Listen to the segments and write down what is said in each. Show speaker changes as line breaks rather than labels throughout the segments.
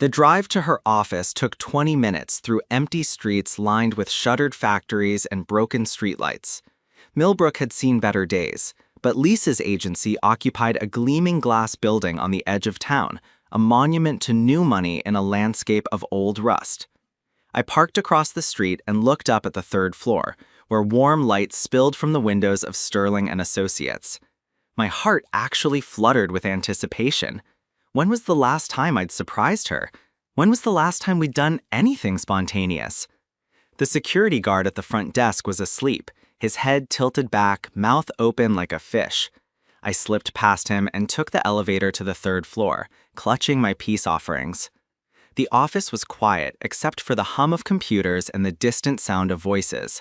The drive to her office took 20 minutes through empty streets lined with shuttered factories and broken streetlights. Millbrook had seen better days, but Lisa's agency occupied a gleaming glass building on the edge of town, a monument to new money in a landscape of old rust. I parked across the street and looked up at the third floor, where warm light spilled from the windows of Sterling and Associates. My heart actually fluttered with anticipation. When was the last time I'd surprised her? When was the last time we'd done anything spontaneous? The security guard at the front desk was asleep, his head tilted back, mouth open like a fish. I slipped past him and took the elevator to the third floor, clutching my peace offerings. The office was quiet except for the hum of computers and the distant sound of voices.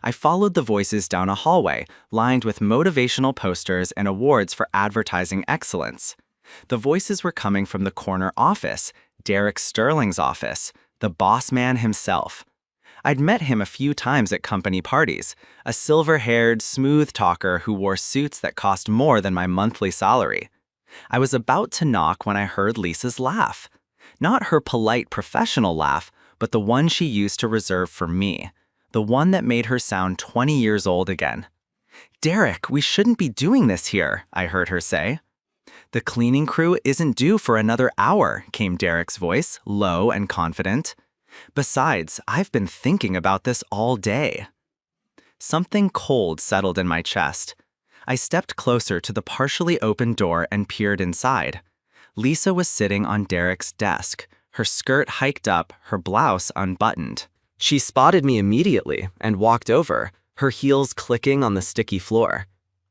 I followed the voices down a hallway lined with motivational posters and awards for advertising excellence. The voices were coming from the corner office, Derek Sterling's office, the boss man himself. I'd met him a few times at company parties, a silver-haired, smooth talker who wore suits that cost more than my monthly salary. I was about to knock when I heard Lisa's laugh. Not her polite professional laugh, but the one she used to reserve for me, the one that made her sound 20 years old again. "Derek, we shouldn't be doing this here," I heard her say. "The cleaning crew isn't due for another hour," came Derek's voice, low and confident. "Besides, I've been thinking about this all day." Something cold settled in my chest. I stepped closer to the partially open door and peered inside. Lisa was sitting on Derek's desk, her skirt hiked up, her blouse unbuttoned. She spotted me immediately and walked over, her heels clicking on the sticky floor.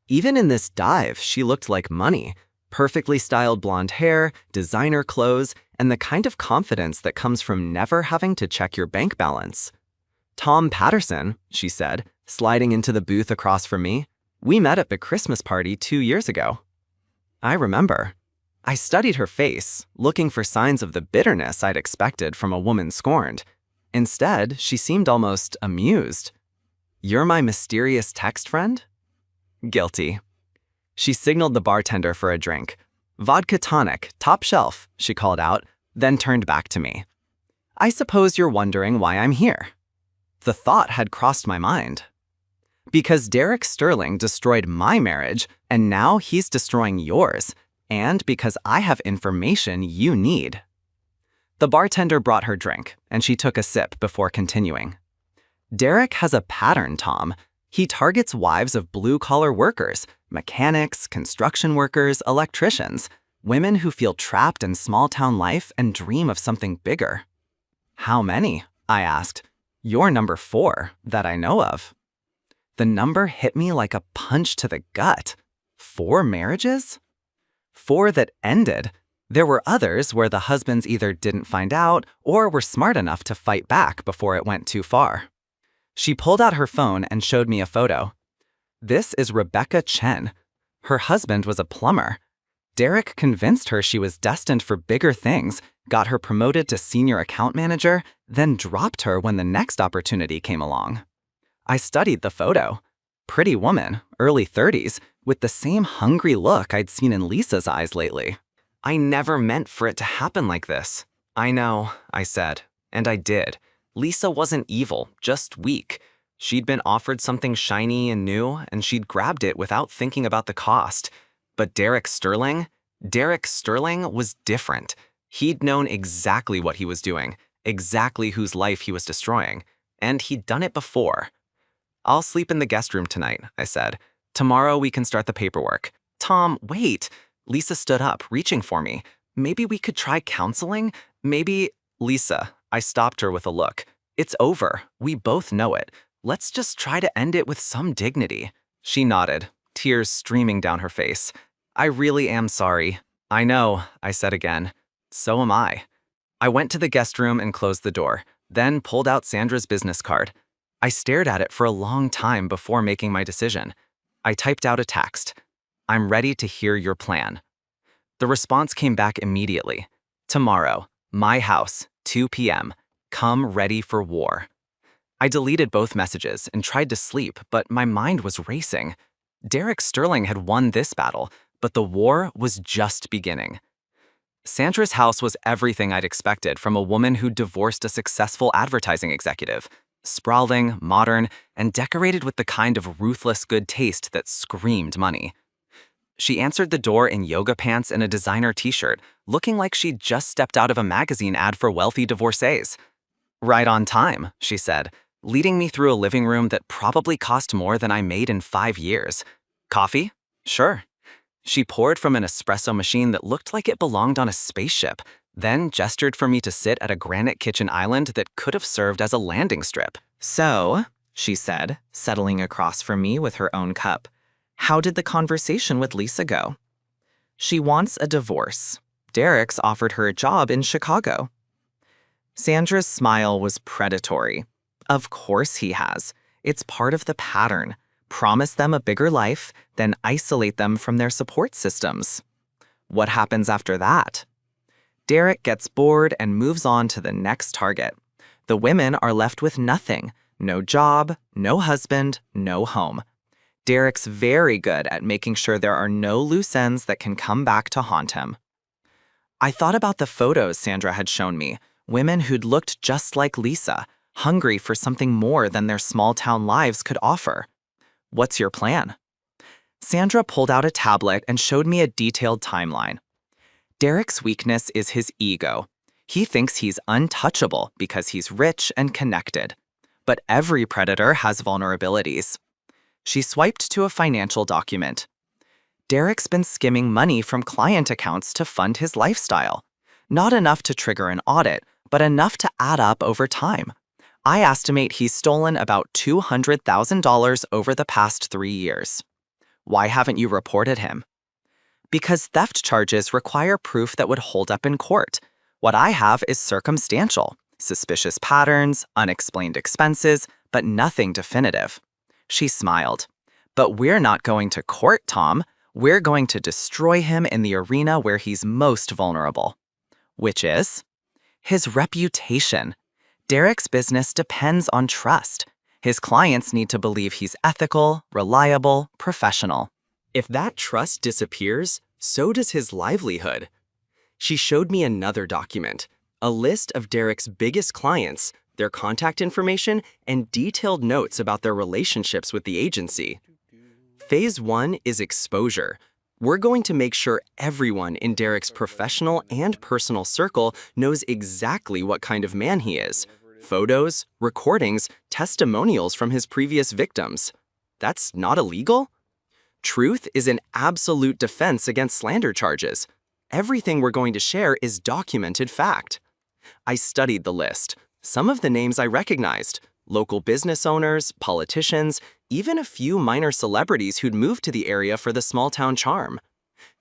Even in this dive, she looked like money. Perfectly styled blonde hair, designer clothes, and the kind of confidence that comes from never having to check your bank balance. "Tom Patterson," she said, sliding into the booth across from me. "We met at the Christmas party 2 years ago." I remember. I studied her face, looking for signs of the bitterness I'd expected from a woman scorned. Instead, she seemed almost amused. "You're my mysterious text friend?" Guilty. She signaled the bartender for a drink. "Vodka tonic, top shelf," she called out, then turned back to me. "I suppose you're wondering why I'm here." The thought had crossed my mind. Because Derek Sterling destroyed my marriage, and now he's destroying yours, and because I have information you need. The bartender brought her drink, and she took a sip before continuing. "Derek has a pattern, Tom. He targets wives of blue-collar workers, mechanics, construction workers, electricians, women who feel trapped in small-town life and dream of something bigger." "How many?" I asked. "You're number 4 that I know of." The number hit me like a punch to the gut. 4 marriages? 4 that ended. There were others where the husbands either didn't find out or were smart enough to fight back before it went too far. She pulled out her phone and showed me a photo. "This is Rebecca Chen. Her husband was a plumber. Derek convinced her she was destined for bigger things, got her promoted to senior account manager, then dropped her when the next opportunity came along." I studied the photo. Pretty woman, early 30s, with the same hungry look I'd seen in Lisa's eyes lately. "I never meant for it to happen like this." "I know," I said, and I did. Lisa wasn't evil, just weak. She'd been offered something shiny and new, and she'd grabbed it without thinking about the cost. But Derek Sterling was different. He'd known exactly what he was doing, exactly whose life he was destroying, and he'd done it before. "I'll sleep in the guest room tonight," I said. "Tomorrow we can start the paperwork." "Tom, wait." Lisa stood up, reaching for me. "Maybe we could try counseling? Maybe—" "Lisa," I stopped her with a look. "It's over. We both know it. Let's just try to end it with some dignity." She nodded, tears streaming down her face. "I really am sorry." "I know," I said again. "So am I." I went to the guest room and closed the door, then pulled out Sandra's business card. I stared at it for a long time before making my decision. I typed out a text. "I'm ready to hear your plan." The response came back immediately. "Tomorrow, my house, 2 p.m. Come ready for war." I deleted both messages and tried to sleep, but my mind was racing. Derek Sterling had won this battle, but the war was just beginning. Sandra's house was everything I'd expected from a woman who divorced a successful advertising executive. Sprawling, modern, and decorated with the kind of ruthless good taste that screamed money. She answered the door in yoga pants and a designer t-shirt, looking like she'd just stepped out of a magazine ad for wealthy divorcees. "Right on time," she said, leading me through a living room that probably cost more than I made in 5 years. "Coffee? Sure." She poured from an espresso machine that looked like it belonged on a spaceship, then gestured for me to sit at a granite kitchen island that could have served as a landing strip. "So," she said, settling across from me with her own cup, "how did the conversation with Lisa go?" "She wants a divorce. Derek's offered her a job in Chicago." Sandra's smile was predatory. "Of course he has. It's part of the pattern. Promise them a bigger life, then isolate them from their support systems. What happens after that?" Derek gets bored and moves on to the next target. The women are left with nothing. No job, no husband, no home. Derek's very good at making sure there are no loose ends that can come back to haunt him. I thought about the photos Sandra had shown me, women who'd looked just like Lisa, hungry for something more than their small-town lives could offer. "What's your plan?" Sandra pulled out a tablet and showed me a detailed timeline. Derek's weakness is his ego. He thinks he's untouchable because he's rich and connected. But every predator has vulnerabilities. She swiped to a financial document. Derek's been skimming money from client accounts to fund his lifestyle. Not enough to trigger an audit, but enough to add up over time. I estimate he's stolen about $200,000 over the past 3 years. "Why haven't you reported him?" "Because theft charges require proof that would hold up in court. What I have is circumstantial, suspicious patterns, unexplained expenses, but nothing definitive." She smiled. "But we're not going to court, Tom. We're going to destroy him in the arena where he's most vulnerable." "Which is?" "His reputation. Derek's business depends on trust. His clients need to believe he's ethical, reliable, professional. If that trust disappears, so does his livelihood." She showed me another document, a list of Derek's biggest clients, their contact information, and detailed notes about their relationships with the agency. Phase 1 is exposure. We're going to make sure everyone in Derek's professional and personal circle knows exactly what kind of man he is. Photos, recordings, testimonials from his previous victims. That's not illegal? Truth is an absolute defense against slander charges. Everything we're going to share is documented fact. I studied the list. Some of the names I recognized: local business owners, politicians, even a few minor celebrities who'd moved to the area for the small-town charm.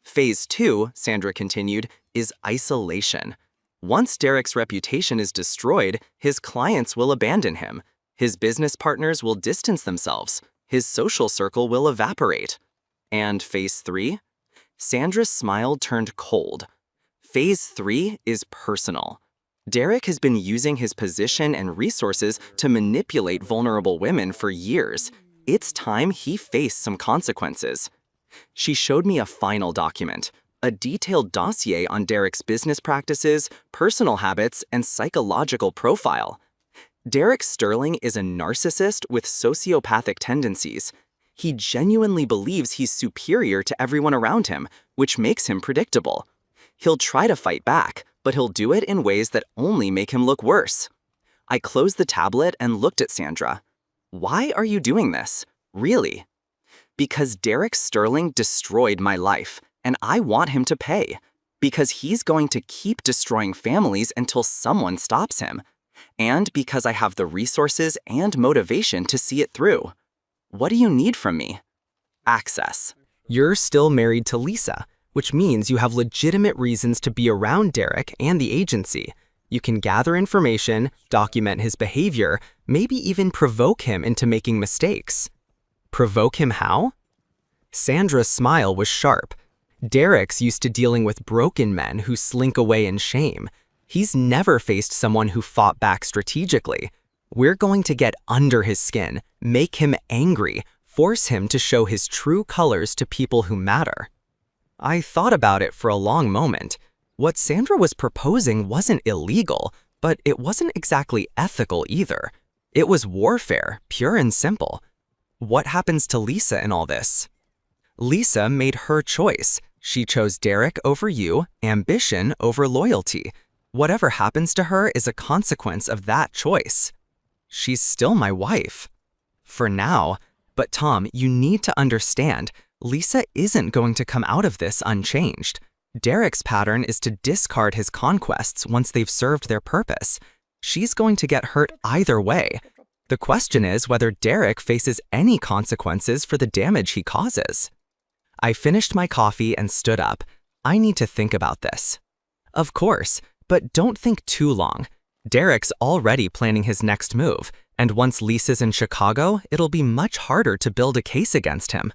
Phase 2, Sandra continued, is isolation. Once Derek's reputation is destroyed, his clients will abandon him. His business partners will distance themselves. His social circle will evaporate. And Phase 3? Sandra's smile turned cold. Phase 3 is personal. Derek has been using his position and resources to manipulate vulnerable women for years. It's time he faced some consequences. She showed me a final document, a detailed dossier on Derek's business practices, personal habits, and psychological profile. Derek Sterling is a narcissist with sociopathic tendencies. He genuinely believes he's superior to everyone around him, which makes him predictable. He'll try to fight back, but he'll do it in ways that only make him look worse. I closed the tablet and looked at Sandra. "Why are you doing this? Really?" "Because Derek Sterling destroyed my life, and I want him to pay. Because he's going to keep destroying families until someone stops him. And because I have the resources and motivation to see it through. What do you need from me?" "Access. You're still married to Lisa, which means you have legitimate reasons to be around Derek and the agency. You can gather information, document his behavior, maybe even provoke him into making mistakes." "Provoke him how?" Sandra's smile was sharp. Derek's used to dealing with broken men who slink away in shame. He's never faced someone who fought back strategically. We're going to get under his skin, make him angry, force him to show his true colors to people who matter. I thought about it for a long moment. What Sandra was proposing wasn't illegal, but it wasn't exactly ethical either. It was warfare, pure and simple. What happens to Lisa in all this? Lisa made her choice. She chose Derek over you, ambition over loyalty. Whatever happens to her is a consequence of that choice. She's still my wife. For now. But Tom, you need to understand, Lisa isn't going to come out of this unchanged. Derek's pattern is to discard his conquests once they've served their purpose. She's going to get hurt either way. The question is whether Derek faces any consequences for the damage he causes. I finished my coffee and stood up. I need to think about this. Of course, but don't think too long. Derek's already planning his next move, and once Lisa's in Chicago, it'll be much harder to build a case against him.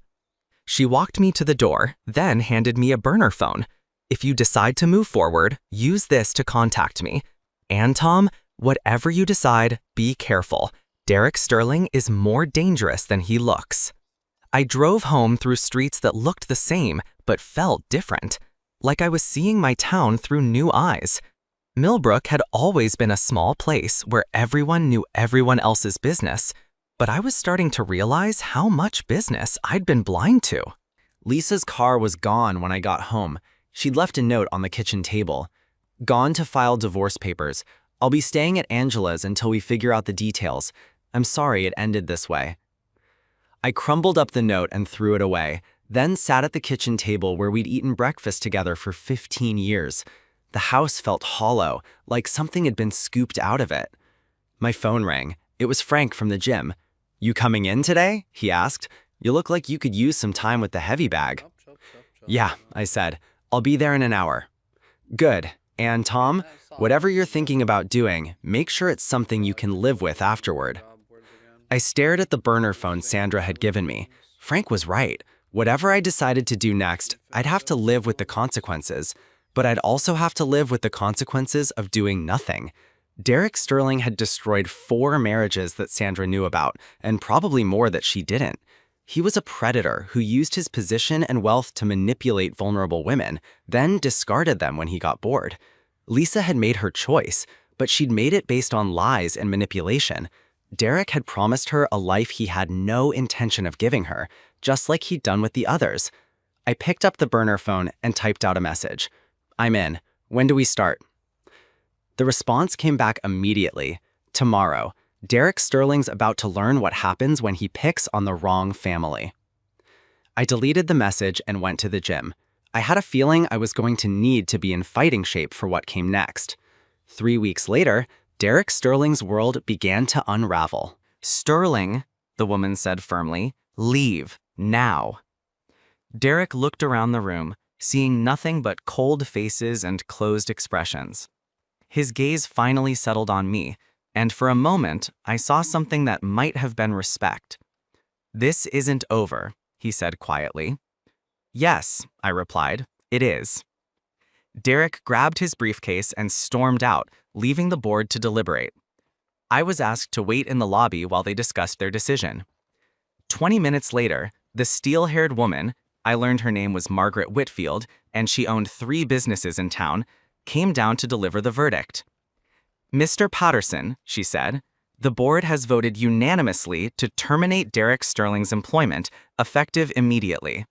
She walked me to the door, then handed me a burner phone. If you decide to move forward, use this to contact me. And Tom, whatever you decide, be careful. Derek Sterling is more dangerous than he looks. I drove home through streets that looked the same, but felt different. Like I was seeing my town through new eyes. Millbrook had always been a small place where everyone knew everyone else's business, but I was starting to realize how much business I'd been blind to. Lisa's car was gone when I got home. She'd left a note on the kitchen table. Gone to file divorce papers. I'll be staying at Angela's until we figure out the details. I'm sorry it ended this way. I crumbled up the note and threw it away, then sat at the kitchen table where we'd eaten breakfast together for 15 years. The house felt hollow, like something had been scooped out of it. My phone rang. It was Frank from the gym. "You coming in today?" he asked. "You look like you could use some time with the heavy bag." "Yeah," I said. "I'll be there in an hour." "Good. And Tom, whatever you're thinking about doing, make sure it's something you can live with afterward." I stared at the burner phone Sandra had given me. Frank was right. Whatever I decided to do next, I'd have to live with the consequences. But I'd also have to live with the consequences of doing nothing. Derek Sterling had destroyed 4 marriages that Sandra knew about, and probably more that she didn't. He was a predator who used his position and wealth to manipulate vulnerable women, then discarded them when he got bored. Lisa had made her choice, but she'd made it based on lies and manipulation. Derek had promised her a life he had no intention of giving her, just like he'd done with the others. I picked up the burner phone and typed out a message. "I'm in. When do we start?" The response came back immediately. "Tomorrow. Derek Sterling's about to learn what happens when he picks on the wrong family." I deleted the message and went to the gym. I had a feeling I was going to need to be in fighting shape for what came next. 3 weeks later, Derek Sterling's world began to unravel. "Sterling," the woman said firmly, "leave, now." Derek looked around the room, seeing nothing but cold faces and closed expressions. His gaze finally settled on me, and for a moment, I saw something that might have been respect. "This isn't over," he said quietly. "Yes," I replied, "it is." Derek grabbed his briefcase and stormed out, leaving the board to deliberate. I was asked to wait in the lobby while they discussed their decision. 20 minutes later, the steel-haired woman, I learned her name was Margaret Whitfield, and she owned 3 businesses in town, came down to deliver the verdict. "Mr. Patterson," she said, "the board has voted unanimously to terminate Derek Sterling's employment, effective immediately.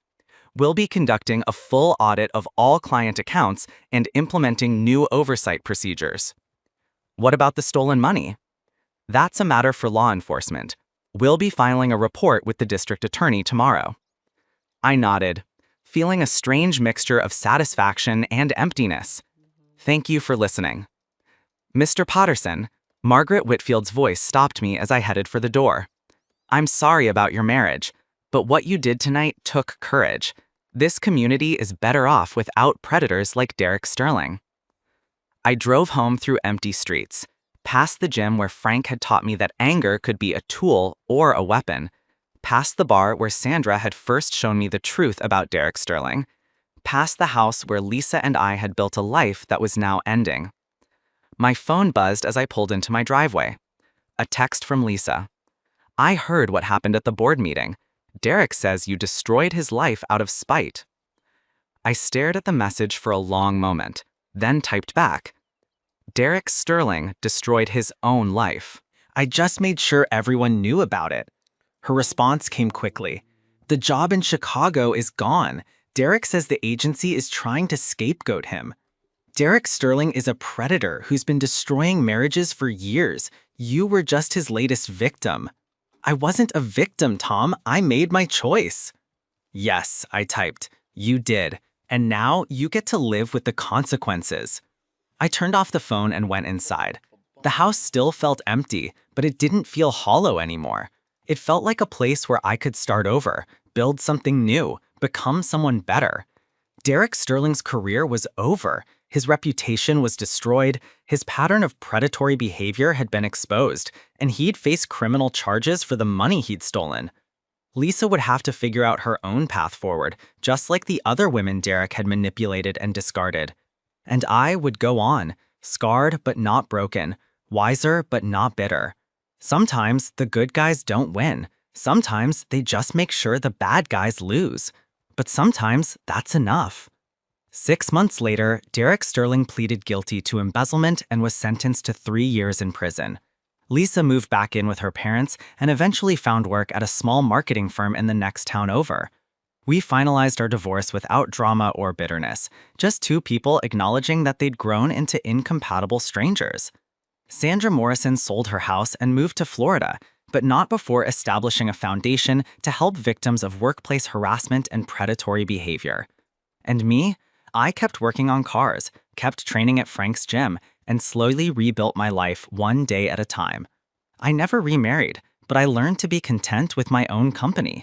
We'll be conducting a full audit of all client accounts and implementing new oversight procedures." "What about the stolen money?" "That's a matter for law enforcement. We'll be filing a report with the district attorney tomorrow." I nodded, feeling a strange mixture of satisfaction and emptiness. "Thank you for listening." "Mr. Patterson," Margaret Whitfield's voice stopped me as I headed for the door. "I'm sorry about your marriage, but what you did tonight took courage. This community is better off without predators like Derek Sterling." I drove home through empty streets, past the gym where Frank had taught me that anger could be a tool or a weapon, past the bar where Sandra had first shown me the truth about Derek Sterling, past the house where Lisa and I had built a life that was now ending. My phone buzzed as I pulled into my driveway. A text from Lisa. "I heard what happened at the board meeting. Derek says you destroyed his life out of spite." I stared at the message for a long moment. then typed back, Derek Sterling destroyed his own life. I just made sure everyone knew about it. Her response came quickly. The job in Chicago is gone. Derek says the agency is trying to scapegoat him. Derek Sterling is a predator who's been destroying marriages for years. You were just his latest victim. I wasn't a victim, Tom. I made my choice. Yes, I typed. You did. And now you get to live with the consequences. I turned off the phone and went inside. The house still felt empty, but it didn't feel hollow anymore. It felt like a place where I could start over, build something new, become someone better. Derek Sterling's career was over. His reputation was destroyed, his pattern of predatory behavior had been exposed, and he'd face criminal charges for the money he'd stolen. Lisa would have to figure out her own path forward, just like the other women Derek had manipulated and discarded. And I would go on, scarred but not broken, wiser but not bitter. Sometimes the good guys don't win. Sometimes they just make sure the bad guys lose. But sometimes that's enough. 6 months later, Derek Sterling pleaded guilty to embezzlement and was sentenced to 3 years in prison. Lisa moved back in with her parents and eventually found work at a small marketing firm in the next town over. We finalized our divorce without drama or bitterness, just two people acknowledging that they'd grown into incompatible strangers. Sandra Morrison sold her house and moved to Florida, but not before establishing a foundation to help victims of workplace harassment and predatory behavior. And me? I kept working on cars, kept training at Frank's gym, and slowly rebuilt my life one day at a time. I never remarried, but I learned to be content with my own company.